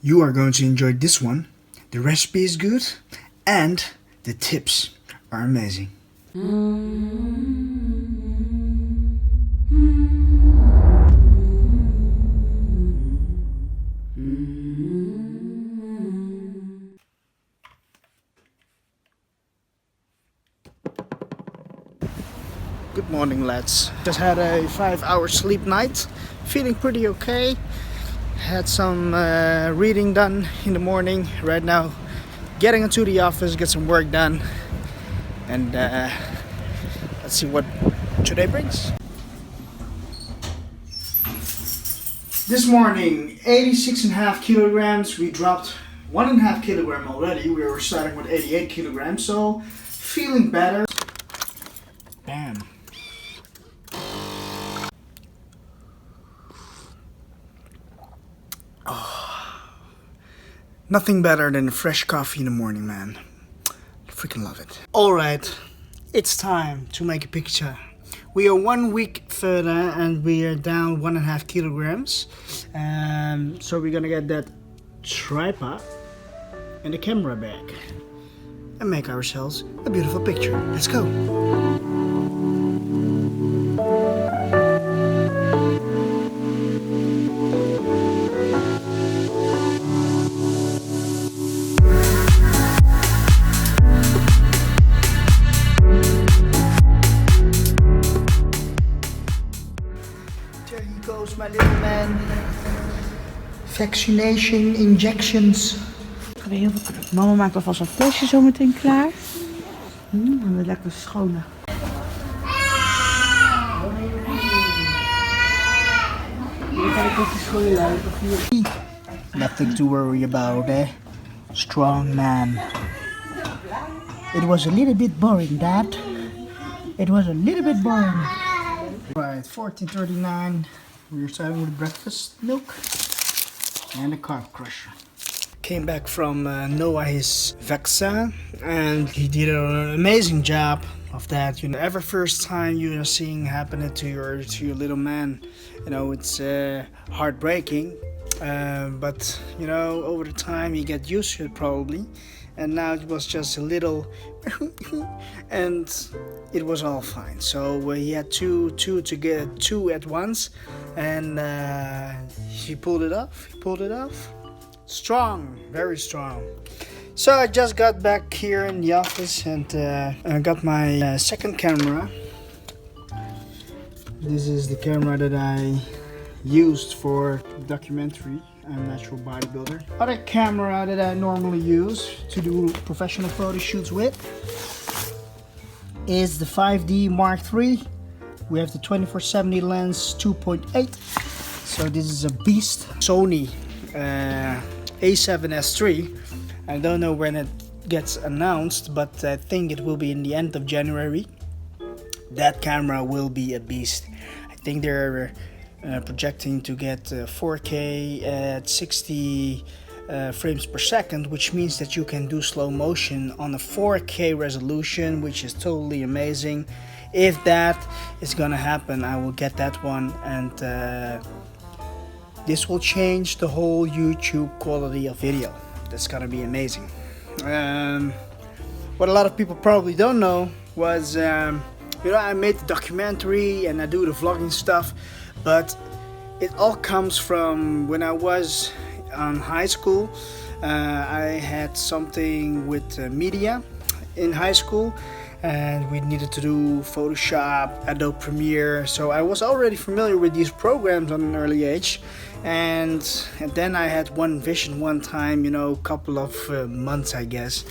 You are going to enjoy this one. The recipe is good and the tips are amazing. Good morning, lads. Just had a 5-hour sleep night. Feeling pretty okay. Had some reading done in the morning. Right now, getting into the office, get some work done. And let's see what today brings. This morning, 86.5 kilograms. We dropped 1.5 kilogram already. We were starting with 88 kilograms, so feeling better. Bam. Nothing better than a fresh coffee in the morning, man. I freaking love it. Alright, it's time to make a picture. We are 1 week further and we are down 1.5 kilograms. So we're gonna get that tripod and the camera bag and make ourselves a beautiful picture. Let's go. My little man. Vaccination, injections. Het gaat weer heel veel knap. Mama maakt alvast een flesje zo meteen klaar. En we lekker schone. Nothing to worry about, eh? Strong man. It was a little bit boring, Dad. It was a little bit boring. Right, 14:39. We're starting with breakfast milk and a carb crusher. Came back from Noah his vaccine and he did an amazing job of that. You know, every first time you are seeing happening to your little man, you know, it's heartbreaking. But you know, over the time you get used to it probably. And now it was just a little and it was all fine. So he had two at once, and he pulled it off. Strong, very strong. So I just got back here in the office and I got my second camera. This is the camera that I used for documentary. I'm a natural bodybuilder. Other camera that I normally use to do professional photo shoots with is the 5D Mark III. We have the 24-70 lens 2.8. So this is a beast. Sony A7S III. I don't know when it gets announced, but I think it will be in the end of January. That camera will be a beast. I think they're projecting to get 4K at 60 frames per second, which means that you can do slow motion on a 4K resolution, which is totally amazing. If that is gonna happen, I will get that one, and this will change the whole YouTube quality of video. That's gonna be amazing. What a lot of people probably don't know was you know, I made the documentary and I do the vlogging stuff, but it all comes from when I was in high school. I had something with media in high school and we needed to do Photoshop, Adobe Premiere, so I was already familiar with these programs on an early age. And then I had one vision one time, you know, a couple of months I guess,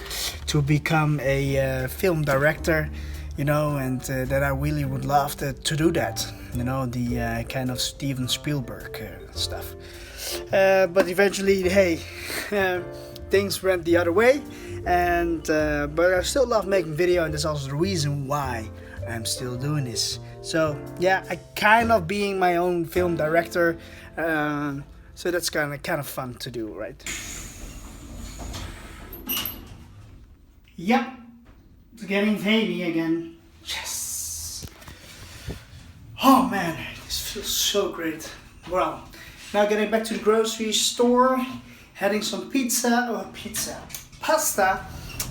to become a film director, you know, and that I really would love to do that, you know, the kind of Steven Spielberg stuff. But eventually, hey, things went the other way, and but I still love making video, and that's also the reason why I'm still doing this. So yeah, I kind of being my own film director, so that's kind of fun to do, right? Yep, it's getting veiny again. Yes. Oh man, this feels so great. Well, now getting back to the grocery store, having some pasta,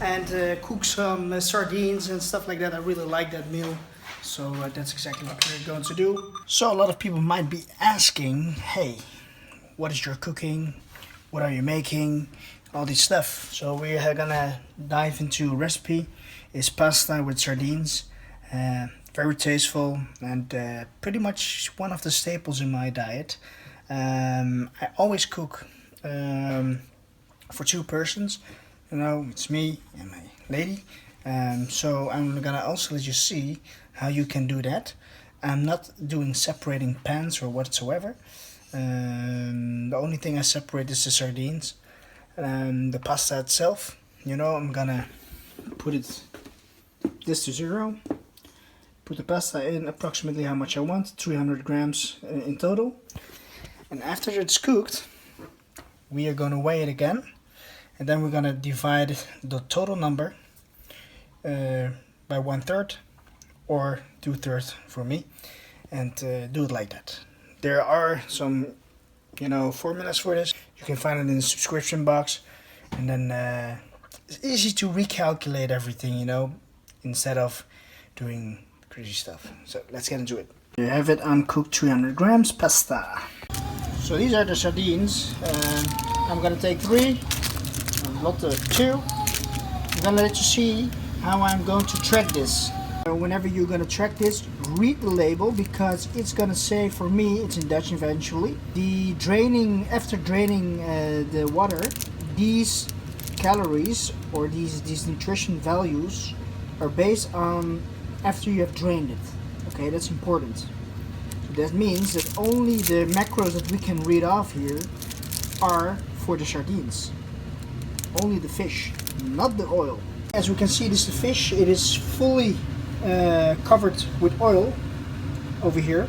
and cook some sardines and stuff like that. I really like that meal, so that's exactly what we're going to do. So a lot of people might be asking, hey, what is your cooking? What are you making? All this stuff. So we are gonna dive into a recipe. It's pasta with sardines. Very tasteful and pretty much one of the staples in my diet. I always cook for 2 persons. You know, it's me and my lady. So I'm gonna also let you see how you can do that. I'm not doing separating pans or whatsoever. The only thing I separate is the sardines. The pasta itself, you know, I'm gonna put this to 0. Put the pasta in approximately how much I want, 300 grams in total. And after it's cooked, we are gonna weigh it again. And then we're gonna divide the total number by 1/3 or 2/3 for me. And do it like that. There are some, you know, formulas for this. You can find it in the subscription box. And then it's easy to recalculate everything, you know, instead of doing crazy stuff. So let's get into it. You have it uncooked 300 grams pasta. So these are the sardines. I'm gonna take 3, not the 2. I'm gonna let you see how I'm going to track this. Whenever you're gonna track this, read the label, because it's gonna say, for me, it's in Dutch eventually. After draining the water, these calories or these nutrition values are based on after you have drained it. Okay, that's important. So that means that only the macros that we can read off here are for the sardines. Only the fish, not the oil. As we can see, this is the fish. It is fully covered with oil over here.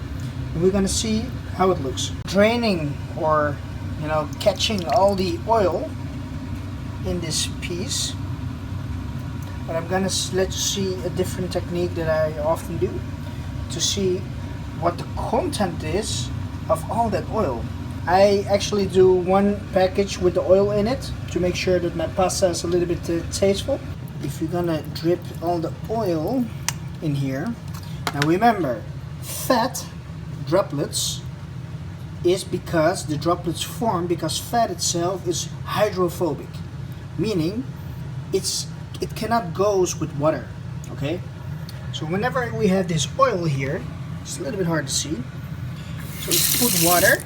And we're gonna see how it looks. Draining, or you know, catching all the oil in this piece. But I'm gonna let you see a different technique that I often do to see what the content is of all that oil. I actually do 1 package with the oil in it to make sure that my pasta is a little bit tasteful. If you're gonna drip all the oil in here, now remember, fat droplets is because the droplets form because fat itself is hydrophobic, meaning it cannot goes with water. Okay, so whenever we have this oil here, it's a little bit hard to see, so we put water.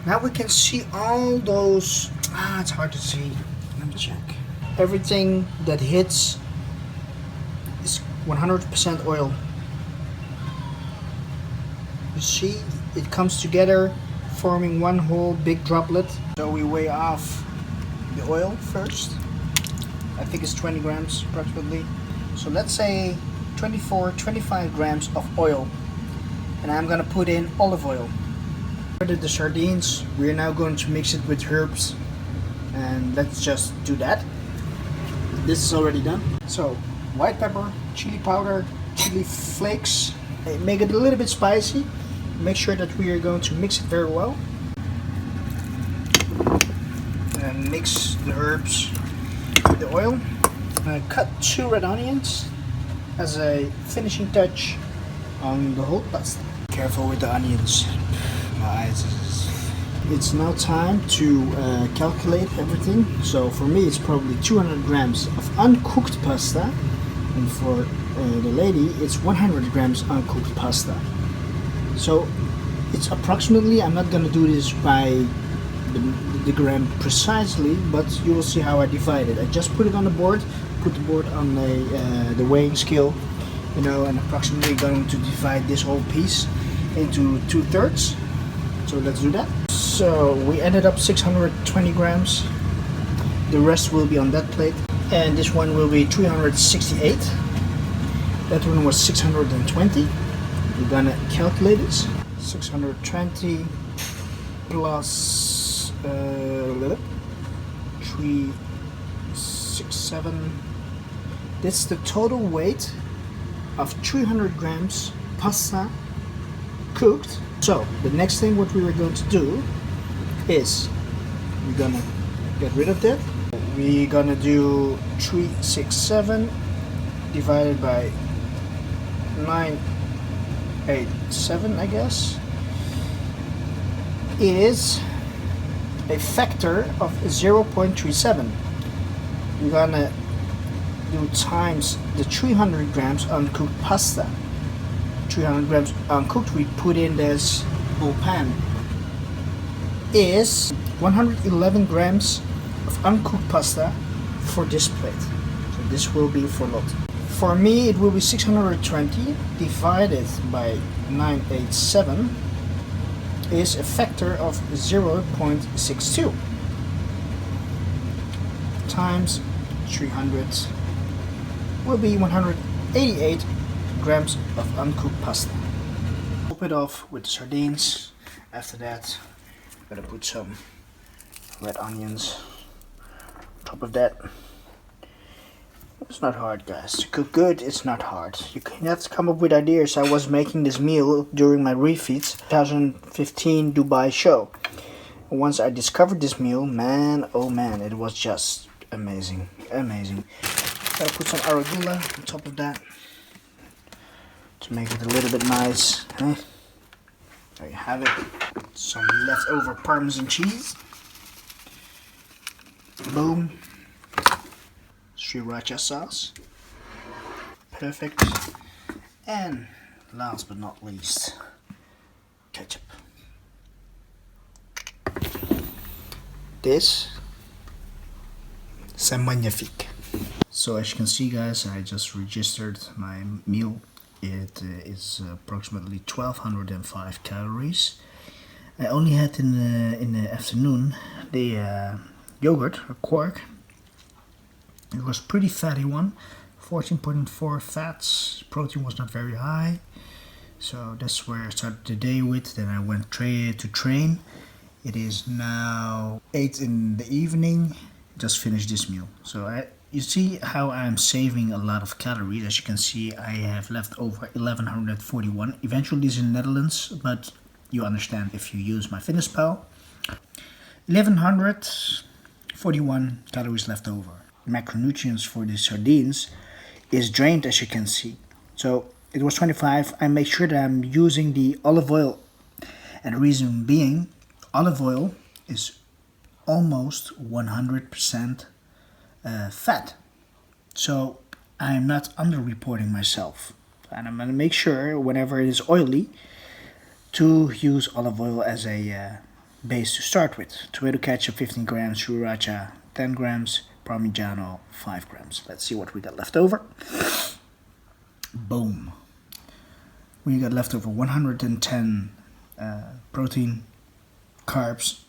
Now we can see all those, it's hard to see, let me check. Everything that hits is 100% oil. You see, it comes together, forming one whole big droplet. So we weigh off the oil first. I think it's 20 grams approximately. So let's say 25 grams of oil. And I'm gonna put in olive oil. For the sardines, we're now going to mix it with herbs. And let's just do that. This is already done. So, white pepper, chili powder, chili flakes. Make it a little bit spicy. Make sure that we are going to mix it very well. And mix the herbs with the oil. Cut 2 red onions as a finishing touch on the whole pasta. Careful with the onions. My eyes. It's now time to calculate everything. So for me, it's probably 200 grams of uncooked pasta, and for the lady, it's 100 grams uncooked pasta. So it's approximately, I'm not gonna do this by the gram precisely, but you will see how I divide it. I just put it on the board, put the board on the weighing scale, you know, and approximately going to divide this whole piece into 2/3. So let's do that. So we ended up 620 grams. The rest will be on that plate. And this one will be 368. That one was 620. We're gonna calculate this. 620 plus 367. That's the total weight of 300 grams pasta cooked. So the next thing what we are going to do is we're gonna get rid of that. We're gonna do 367 divided by 987, I guess. It is a factor of 0.37. We're gonna do times the 300 grams uncooked pasta. 300 grams uncooked we put in this whole pan is 111 grams of uncooked pasta for this plate. So this will be for lot. For me it will be 620 divided by 987 is a factor of 0.62 times 300 will be 188 grams of uncooked pasta. Top it off with the sardines. After that, I'm gonna put some red onions on top of that. It's not hard, guys. To cook good, it's not hard. You can have to come up with ideas. I was making this meal during my refeeds 2015 Dubai show. Once I discovered this meal, man, oh man, it was just amazing. Amazing. Gotta put some arugula on top of that to make it a little bit nice. There you have it. Some leftover Parmesan cheese. Boom. Sriracha sauce. Perfect. And last but not least, ketchup. This c'est magnifique. So as you can see, guys, I just registered my meal. It is approximately 1205 calories. I only had in the afternoon the yogurt or quark. It was pretty fatty one, 14.4 fats. Protein was not very high, so that's where I started the day with. Then I went to train. It is now 8 in the evening. Just finished this meal. So you see how I'm saving a lot of calories. As you can see, I have left over 1141. Eventually this is in the Netherlands, but you understand if you use MyFitnessPal. 1141 calories left over. Macronutrients for the sardines is drained, as you can see. So it was 25. I make sure that I'm using the olive oil, and the reason being, olive oil is almost 100% fat. So I'm not under-reporting myself. And I'm going to make sure whenever it is oily to use olive oil as a base to start with. Tomato ketchup 15 grams, sriracha 10 grams, Parmigiano 5 grams. Let's see what we got left over. Boom. We got left over 110 protein, carbs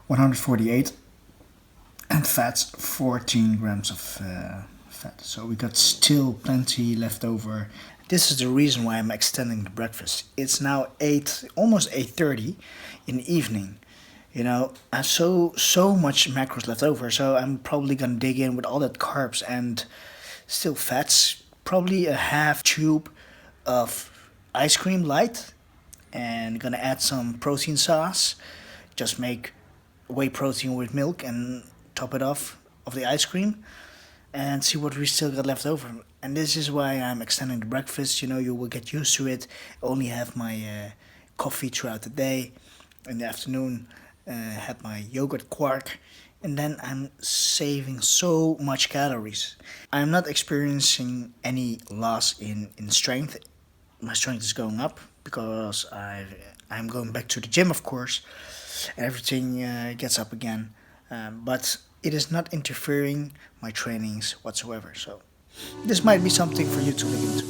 148, and fats 14 grams of fat. So we got still plenty left over. This is the reason why I'm extending the breakfast. It's now almost 8:30 in the evening. You know, I have so much macros left over, so I'm probably gonna dig in with all that carbs and still fats. Probably a half tube of ice cream light, and gonna add some protein sauce. Just make whey protein with milk and top it off of the ice cream, and see what we still got left over. And this is why I'm extending the breakfast. You know, you will get used to it. I only have my coffee throughout the day. In the afternoon, had my yogurt quark, and then I'm saving so much calories. I'm not experiencing any loss in strength. My strength is going up because I'm going back to the gym, of course. Everything gets up again, but it is not interfering my trainings whatsoever. So this might be something for you to look into.